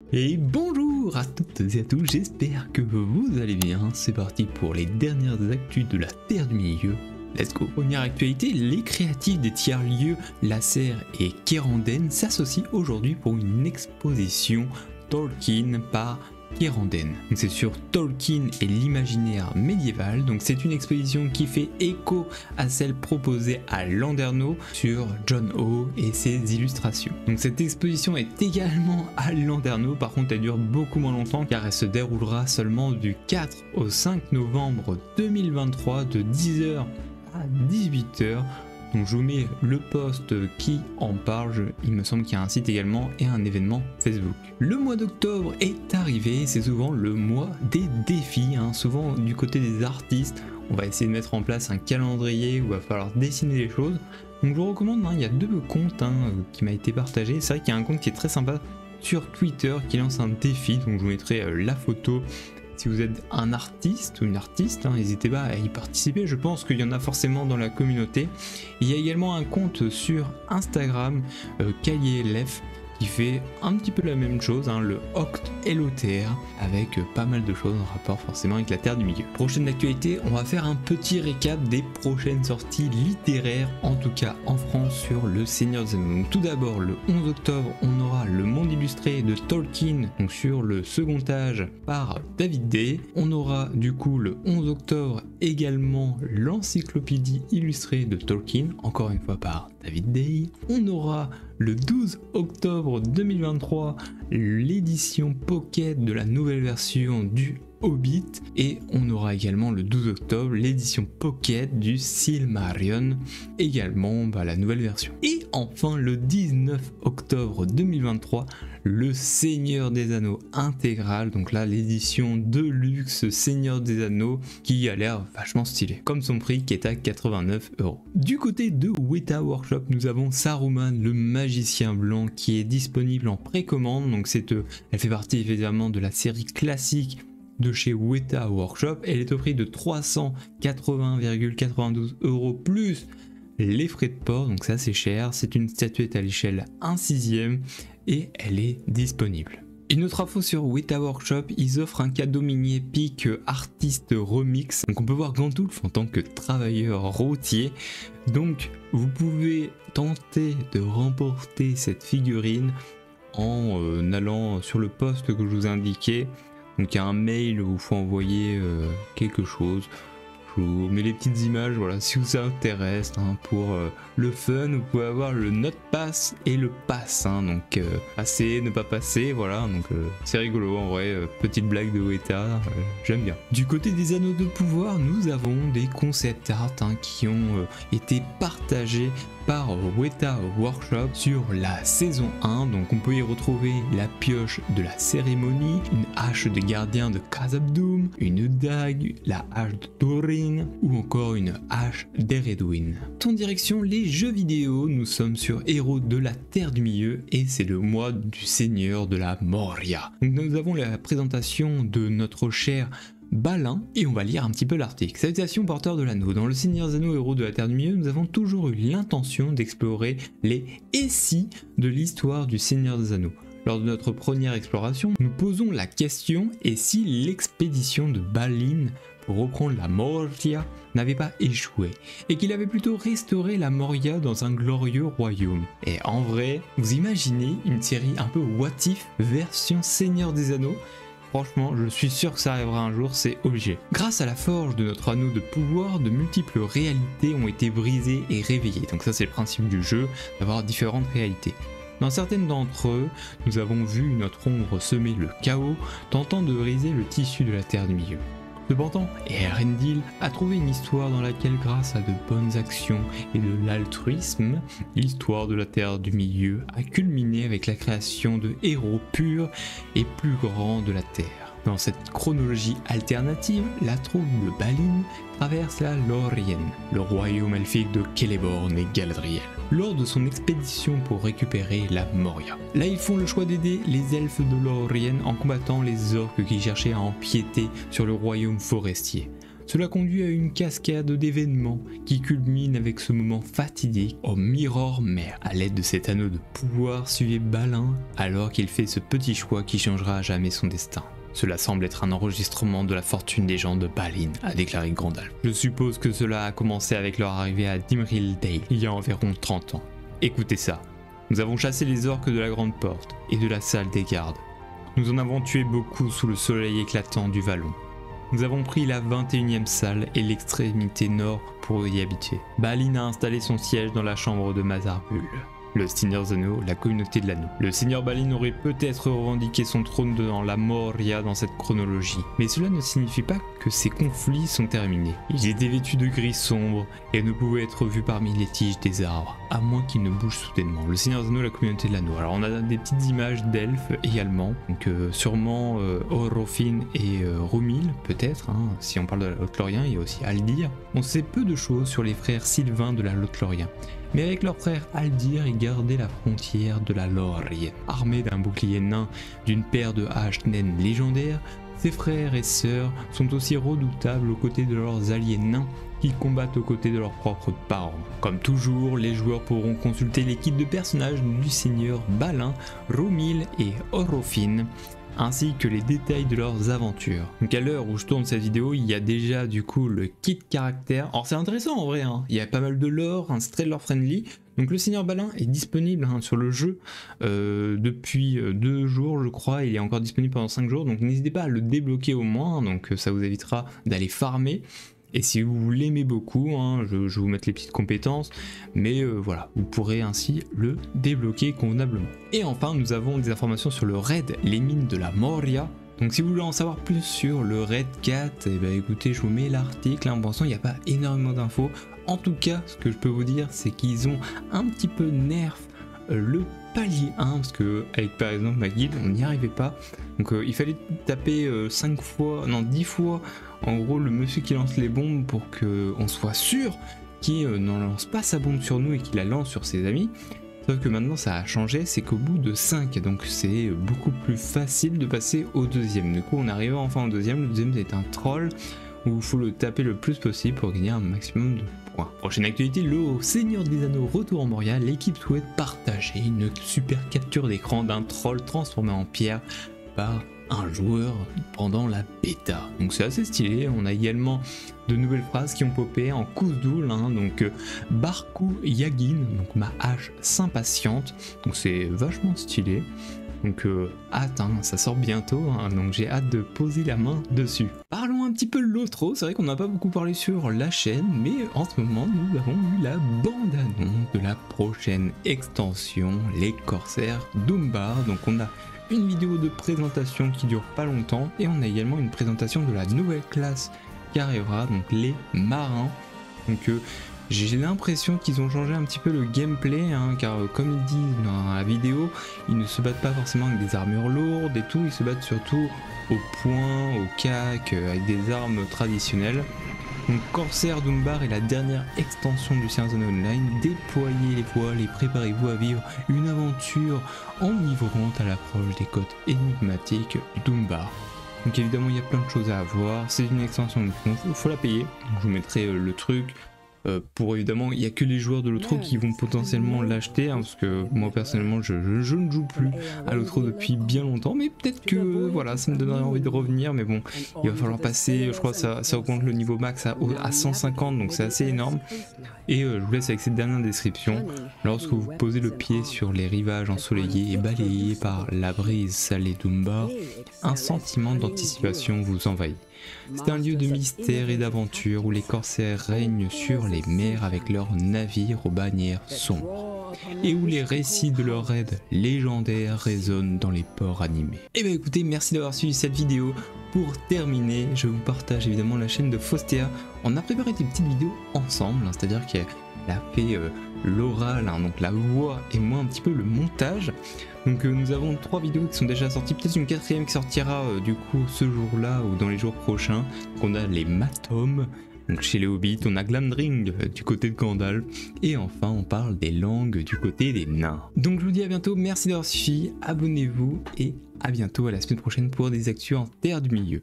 Et bonjour à toutes et à tous, j'espère que vous allez bien. C'est parti pour les dernières actus de la Terre du Milieu. Let's go. Première actualité, les créatifs des tiers-lieux Lasser et Keranden s'associent aujourd'hui pour une exposition Tolkien par Keranden. C'est sur Tolkien et l'imaginaire médiéval, donc c'est une exposition qui fait écho à celle proposée à Landerneau sur John Howe et ses illustrations. Donc cette exposition est également à Landerneau, par contre elle dure beaucoup moins longtemps car elle se déroulera seulement du 4 au 5 novembre 2023 de 10h à 18h. Donc je vous mets le post qui en parle, il me semble qu'il y a un site également et un événement Facebook. Le mois d'octobre est arrivé, c'est souvent le mois des défis, souvent du côté des artistes, on va essayer de mettre en place un calendrier où il va falloir dessiner les choses. Donc je vous recommande, il y a deux comptes qui m'a été partagé, c'est vrai qu'il y a un compte qui est très sympa sur Twitter qui lance un défi, donc je vous mettrai la photo. Si vous êtes un artiste ou une artiste, n'hésitez pas à y participer, je pense qu'il y en a forcément dans la communauté. Il y a également un compte sur Instagram, KalielF, qui fait un petit peu la même chose, le Oct LOTR, avec pas mal de choses en rapport forcément avec la Terre du Milieu. Prochaine actualité, on va faire un petit récap des prochaines sorties littéraires, en tout cas en France, sur le Seigneur des Anneaux. Donc tout d'abord, le 11 octobre, on aura le monde illustré de Tolkien, donc sur le second âge par David Day. On aura du coup le 11 octobre également l'encyclopédie illustrée de Tolkien, encore une fois par David Day. On aura le 12 octobre 2023 l'édition Pocket de la nouvelle version du Hobbit, et on aura également le 12 octobre l'édition Pocket du Silmarillion, également la nouvelle version. Et enfin le 19 octobre 2023 le Seigneur des Anneaux intégral, donc là l'édition de luxe Seigneur des Anneaux qui a l'air vachement stylé, comme son prix qui est à 89€. Du côté de Weta Workshop, nous avons Saruman le magicien blanc qui est disponible en précommande, donc elle fait partie évidemment de la série classique de chez Weta Workshop. Elle est au prix de 380,92€ plus les frais de port, donc ça c'est cher. C'est une statuette à l'échelle 1/6 et elle est disponible. Une autre info sur Weta Workshop, ils offrent un cadeau mini épique artiste remix. Donc on peut voir Gandalf en tant que travailleur routier. Donc vous pouvez tenter de remporter cette figurine en allant sur le post que je vous ai indiqué. Donc il y a un mail où il faut envoyer quelque chose. Je vous mets les petites images, voilà, si vous intéresse, pour le fun, vous pouvez avoir le NotPass et le Pass, donc passer, ne pas passer, voilà, donc c'est rigolo en vrai, petite blague de Weta, j'aime bien. Du côté des anneaux de pouvoir, nous avons des concept art qui ont été partagés par Weta Workshop sur la saison 1, donc on peut y retrouver la pioche de la cérémonie, une hache de gardien de Khazad-dûm, une dague, la hache de Thorin ou encore une hache d'Eredwin. En direction les jeux vidéo, nous sommes sur Héros de la Terre du Milieu et c'est le mois du Seigneur de la Moria. Donc nous avons la présentation de notre cher Balin et on va lire un petit peu l'article. Salutations porteurs de l'anneau. Dans le Seigneur des Anneaux Héros de la Terre du Milieu, nous avons toujours eu l'intention d'explorer les et si de l'histoire du Seigneur des Anneaux. Lors de notre première exploration, nous posons la question et si l'expédition de Balin pour reprendre la Moria n'avait pas échoué et qu'il avait plutôt restauré la Moria dans un glorieux royaume. Et en vrai, vous imaginez une série un peu what if version Seigneur des Anneaux? Franchement, je suis sûr que ça arrivera un jour, c'est obligé. Grâce à la forge de notre anneau de pouvoir, de multiples réalités ont été brisées et réveillées. Donc ça c'est le principe du jeu, d'avoir différentes réalités. Dans certaines d'entre eux, nous avons vu notre ombre semer le chaos, tentant de briser le tissu de la Terre du Milieu. Cependant, Elendil a trouvé une histoire dans laquelle, grâce à de bonnes actions et de l'altruisme, l'histoire de la Terre du Milieu a culminé avec la création de héros purs et plus grands de la Terre. Dans cette chronologie alternative, la troupe de Balin traverse la Lorien, le royaume elfique de Celeborn et Galadriel, lors de son expédition pour récupérer la Moria. Là, ils font le choix d'aider les elfes de Lorien en combattant les orques qui cherchaient à empiéter sur le royaume forestier. Cela conduit à une cascade d'événements qui culmine avec ce moment fatidique au Mirror Mer. À l'aide de cet anneau de pouvoir, suivez Balin alors qu'il fait ce petit choix qui changera à jamais son destin. Cela semble être un enregistrement de la fortune des gens de Balin, a déclaré Gandalf. Je suppose que cela a commencé avec leur arrivée à Dimril Dale, il y a environ 30 ans. Écoutez ça. Nous avons chassé les orques de la Grande Porte et de la salle des gardes. Nous en avons tué beaucoup sous le soleil éclatant du Vallon. Nous avons pris la 21e salle et l'extrémité nord pour y habiter. Balin a installé son siège dans la chambre de Mazarbul. Le Seigneur des Anneaux, la communauté de l'anneau. Le Seigneur Balin aurait peut-être revendiqué son trône dans la Moria dans cette chronologie, mais cela ne signifie pas que ces conflits sont terminés. Il était vêtu de gris sombre et ne pouvait être vu parmi les tiges des arbres, à moins qu'il ne bouge soudainement. Le Seigneur des Anneaux, la communauté de l'anneau. Alors on a des petites images d'elfes également, donc sûrement Orofin et Romil peut-être, hein, si on parle de la Lothlórien. Il y a aussi Haldir. On sait peu de choses sur les frères Sylvains de la Lothlórien. Mais avec leur frère Haldir, ils gardaient la frontière de la Lórien. Armés d'un bouclier nain, d'une paire de haches naines légendaires, ses frères et sœurs sont aussi redoutables aux côtés de leurs alliés nains qui combattent aux côtés de leurs propres parents. Comme toujours, les joueurs pourront consulter l'équipe de personnages du Seigneur Balin, Romil et Orofin, ainsi que les détails de leurs aventures. Donc à l'heure où je tourne cette vidéo, il y a déjà du coup le kit caractère. Alors c'est intéressant en vrai, hein. Il y a pas mal de lore, c'est très lore friendly. Donc le Seigneur Balin est disponible sur le jeu depuis 2 jours je crois, il est encore disponible pendant 5 jours, donc n'hésitez pas à le débloquer au moins, donc ça vous évitera d'aller farmer. Et si vous l'aimez beaucoup, je vais vous mettre les petites compétences, mais voilà, vous pourrez ainsi le débloquer convenablement. Et enfin, nous avons des informations sur le raid, les mines de la Moria. Donc si vous voulez en savoir plus sur le raid 4, eh ben, écoutez, je vous mets l'article, pour l'instant il n'y a pas énormément d'infos. En tout cas, ce que je peux vous dire, c'est qu'ils ont un petit peu nerf le palier 1, parce que avec par exemple ma guilde, on n'y arrivait pas. Donc il fallait taper 10 fois en gros le monsieur qui lance les bombes pour qu'on soit sûr qu'il n'en lance pas sa bombe sur nous et qu'il la lance sur ses amis. Sauf que maintenant ça a changé, c'est qu'au bout de 5, donc c'est beaucoup plus facile de passer au deuxième. Du coup on arrive enfin au deuxième, le deuxième c'est un troll où il faut le taper le plus possible pour gagner un maximum de points. Prochaine actualité, le Seigneur des Anneaux retour en Moria, l'équipe souhaite partager une super capture d'écran d'un troll transformé en pierre par un joueur pendant la bêta. Donc c'est assez stylé, on a également de nouvelles phrases qui ont popé en Khuzdul, donc Barku Yagin, donc ma hache s'impatiente, donc c'est vachement stylé. Donc hâte, ça sort bientôt, donc j'ai hâte de poser la main dessus. Parlons un petit peu de l'outro, c'est vrai qu'on n'a pas beaucoup parlé sur la chaîne, mais en ce moment nous avons eu la bande-annonce de la prochaine extension, les Corsaires d'Umbar. Donc on a une vidéo de présentation qui dure pas longtemps, et on a également une présentation de la nouvelle classe qui arrivera, donc les marins. Donc j'ai l'impression qu'ils ont changé un petit peu le gameplay, car comme ils disent dans la vidéo, ils ne se battent pas forcément avec des armures lourdes et tout, ils se battent surtout au poing, au cac, avec des armes traditionnelles. Donc Corsaires d'Umbar est la dernière extension du Seigneur des Anneaux Online. Déployez les voiles et préparez-vous à vivre une aventure enivrante à l'approche des côtes énigmatiques d'Umbar. Donc évidemment il y a plein de choses à avoir, c'est une extension, il faut la payer. Donc, je vous mettrai le truc. Pour évidemment, il n'y a que les joueurs de l'outro qui vont potentiellement l'acheter, parce que moi personnellement je ne joue plus à l'outro depuis bien longtemps, mais peut-être que voilà, ça me donnerait envie de revenir, mais bon, il va falloir passer, je crois que ça augmente le niveau max à 150, donc c'est assez énorme. Et je vous laisse avec cette dernière description. Lorsque vous posez le pied sur les rivages ensoleillés et balayés par la brise salée d'Umbar, un sentiment d'anticipation vous envahit. C'est un lieu de mystère et d'aventure où les corsaires règnent sur les mers avec leurs navires aux bannières sombres, et où les récits de leurs raids légendaires résonnent dans les ports animés. Et bien écoutez, merci d'avoir suivi cette vidéo. Pour terminer, je vous partage évidemment la chaîne de Faustea. On a préparé des petites vidéos ensemble, c'est-à-dire qu'elle a fait l'oral, donc la voix, et moi un petit peu le montage. Donc nous avons 3 vidéos qui sont déjà sorties, peut-être une 4e qui sortira du coup ce jour-là ou dans les jours prochains. Donc on a les Matom, donc chez les Hobbits, on a Glamdring du côté de Gandalf, et enfin on parle des langues du côté des nains. Donc je vous dis à bientôt, merci d'avoir suivi, abonnez-vous et à bientôt, à la semaine prochaine pour des actus en Terre du Milieu.